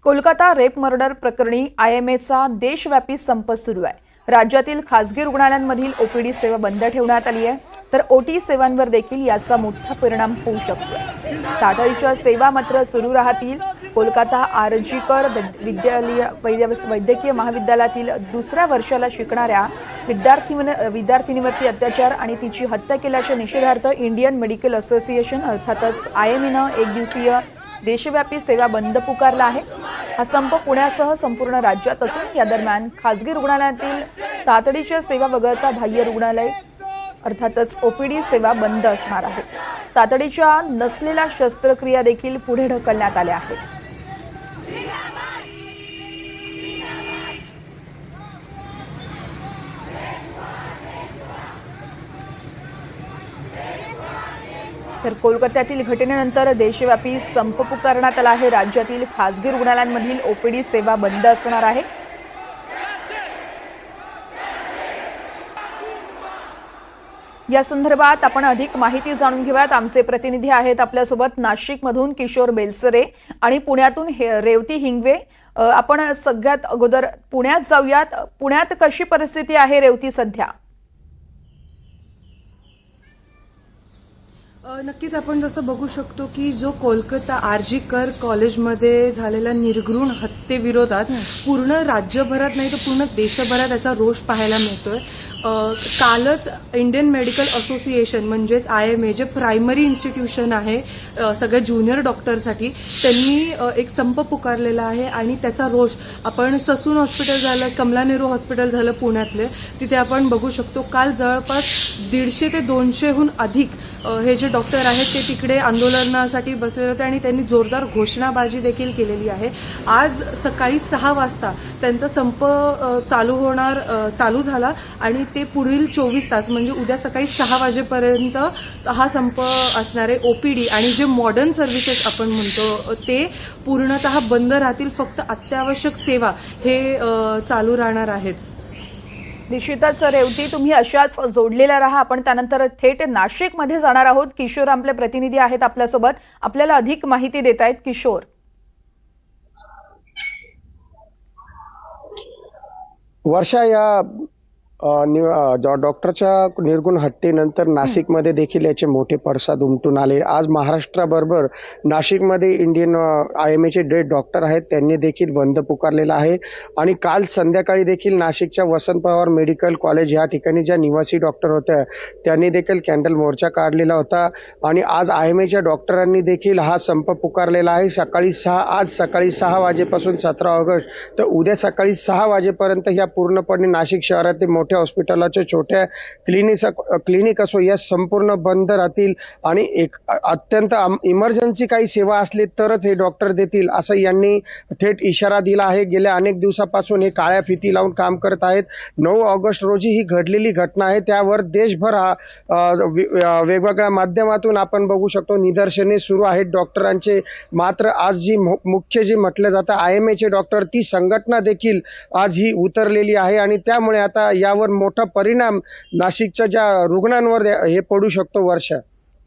Kolkata rape murder प्रकरणी आयएमएचा देशव्यापी संप सुरू आहे। राज्यातील खासगी रुग्णालयांमधील ओपीडी सेवा बंद ठेवण्यात आली आहे, तर ओटी सेवांवर देखील याचा मोठा परिणाम होऊ शकतो। तातडीच्या सेवा मात्र सुरू राहतील। कोलकाता आरजीकर वैद्यकीय महाविद्यालयातील दुसऱ्या वर्षाला शिकणाऱ्या विद्यार्थिनीवरती अत्याचार आणि तिची हत्या केल्याच्या निषेधार्थ इंडियन मेडिकल असोसिएशन अर्थातच आयएमएनं एक दिवसीय देशव्यापी सेवा बंद पुकारला आहे। हा संप पुण्यासह संपूर्ण राज्यात असून या दरम्यान खासगी रुग्णालयातील तातडीच्या सेवा वगळता बाह्य रुग्णालय अर्थातच ओपीडी सेवा बंद असणार आहे। तातडीच्या नसलेल्या शस्त्रक्रिया देखील पुढे ढकलण्यात आल्या आहेत। तर कोलकात्यातील घटनेनंतर देशव्यापी संप पुकारण्यात आला आहे। राज्यातील खासगी रुग्णालयांमधील ओपीडी सेवा बंद असणार आहे। या संदर्भात आपण अधिक माहिती जाणून घेऊयात। आमचे प्रतिनिधी आहेत आपल्यासोबत नाशिकमधून किशोर बेलसरे आणि पुण्यातून रेवती हिंगवे। आपण सगळ्यात अगोदर पुण्यात जाऊयात। पुण्यात कशी परिस्थिती आहे रेवती सध्या? नक्कीच आपण जसं बघू शकतो की जो कोलकाता आरजी कर कॉलेजमध्ये झालेल्या निर्घृण हत्येविरोधात पूर्ण राज्यभरात नाही तर पूर्ण देशभरात याचा रोष पाहायला मिळतोय। कालच इंडियन मेडिकल असोसिएशन म्हणजेच आयएमए जे प्रायमरी इन्स्टिट्यूशन आहे सगळ्या ज्युनियर डॉक्टरसाठी, त्यांनी एक संप पुकारलेला आहे आणि त्याचा रोष आपण ससून हॉस्पिटल झालं, कमला नेहरू हॉस्पिटल झालं पुण्यातले, तिथे आपण बघू शकतो। काल जवळपास 150 ते 200हून अधिक हे जे डॉक्टर आहेत ते तिकडे आंदोलनासाठी बसलेले होते आणि त्यांनी जोरदार घोषणाबाजी देखील केलेली आहे। आज सकाळी 6 वाजता त्यांचा संप चालू झाला आणि ते पुढील 24 तास म्हणजे उद्या सकाळी 6 वाजेपर्यंत हा संप असणार आहे। ओपीडी आणि जे मॉडर्न सर्व्हिसेस आपण म्हणतो ते पूर्णतः बंद राहतील। फक्त अत्यावश्यक सेवा हे चालू राहणार आहेत। निश्चितच रेवती, तुम्ही अशाच जोडलेल्या राहा। आपण त्यानंतर थेट नाशिकमध्ये जाणार आहोत। किशोर आपले प्रतिनिधी आहेत आपल्यासोबत, आपल्याला अधिक माहिती देत आहेत। किशोर, वर्षा, या डॉक्टरच्या निर्गुण हत्येनंतर नाशिकमध्ये देखील याचे मोठे पडसाद उमटून आले। आज महाराष्ट्राबरोबर नाशिकमध्ये इंडियन आयएमएचे डॉक्टर आहेत त्यांनी देखील बंद पुकारलेला आहे आणि काल संध्याकाळी देखील नाशिकच्या वसंत पवार मेडिकल कॉलेज या ठिकाणी ज्या निवासी डॉक्टर होत्या त्यांनी देखील कॅन्डल मोर्चा काढलेला होता आणि आज आयएमएच्या डॉक्टरांनी देखील हा संप पुकारलेला आहे। आज सकाळी 6 वाजेपासून 17 ऑगस्ट तर उद्या सकाळी 6 वाजेपर्यंत ह्या पूर्णपणे नाशिक शहरातील मोठ्या हॉस्पिटलाच्या छोट्या क्लिनिक असो या संपूर्ण बंद राहतील आणि एक अत्यंत इमर्जन्सी काही सेवा असली तरच हे डॉक्टर देतील असं यांनी थेट इशारा दिला आहे। गेल्या अनेक दिवसापासून हे काळ्या फिती लावून काम करत आहेत। 9 ऑगस्ट रोजी ही घडलेली घटना आहे, त्यावर देशभर वेगवेगळ्या माध्यमातून आपण बघू शकतो निदर्शने सुरू आहेत डॉक्टरांचे। मात्र आज जी मुख्य जी म्हटलं जातं आयएमएचे डॉक्टर ती संघटना देखील आज ही उतरलेली आहे आणि त्यामुळे आता यावर मोठा परिणाम नाशिकच्या ज्या रुग्णांवर हे पडू शकतो। वर्षा,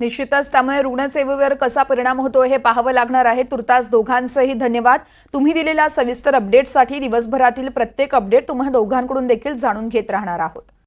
निश्चितच त्यामुळे रुग्णसेवेवर कसा परिणाम होतो हे पाहावं लागणार आहे। तुर्तास दोघांचेही धन्यवाद। तुम्ही दिलेल्या सविस्तर अपडेटसाठी दिवसभरातील प्रत्येक अपडेट तुम्हा दोघांकडून देखील जाणून घेत राहणार आहोत।